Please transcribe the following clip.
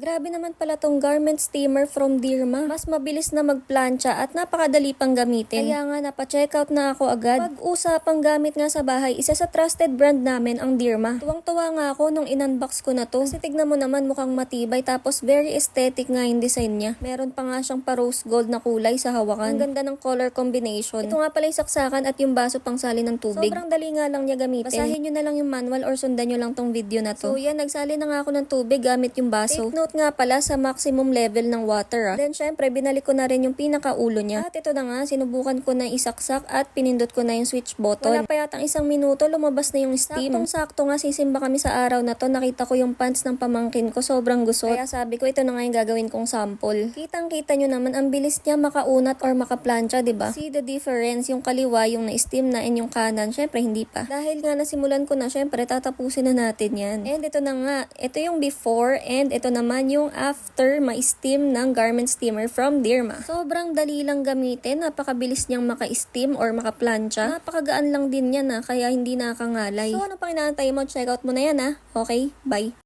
Grabe naman pala tong garment steamer from Dirma. Mas mabilis na magplancha at napakadali pang gamitin. Kaya nga napacheck out na ako agad. Pag-usapang gamit nga sa bahay, isa sa trusted brand namin ang Dirma. Tuwang-tuwa nga ako nung in-unbox ko na to. Kasi tignan mo naman mukhang matibay tapos very aesthetic nga yung design niya. Meron pa nga siyang pa rose gold na kulay sa hawakan. Ang ganda ng color combination. Ito nga pala yung saksakan at yung baso pang sali ng tubig. Sobrang dali nga lang niya gamitin. Basahin nyo na lang yung manual or sundan nyo lang tong video na to. So yan, nagsali na nga ako ng tubig gamit yung baso. Take note nga pala sa maximum level ng water. Then syempre binalik ko na rin yung pinakaulo niya. At ito na nga, sinubukan ko na isaksak at pinindot ko na yung switch button. Wala pa yatang isang minuto, lumabas na yung steam. Saktong-sakto nga, sisimba kami sa araw na to. Nakita ko yung pants ng pamangkin ko, sobrang gusot. Kaya sabi ko, ito na nga yung gagawin kong sample. Kitang-kita nyo naman, ang bilis niya makaunat or makaplancha, diba? See the difference, yung kaliwa, yung na-steam na, and yung kanan, syempre hindi pa. Dahil nga nasimulan ko na, syempre tatapusin na natin yan. And ito na nga, ito yung before, and ito naman yung after ma-steam ng garment steamer from Dirma. Sobrang dali lang gamitin, napakabilis niyang maka-steam or maka-plancha. Napakagaan lang din yan kaya hindi nakakangalay. So ano pang inaantay mo? Check out mo na yan Okay, bye!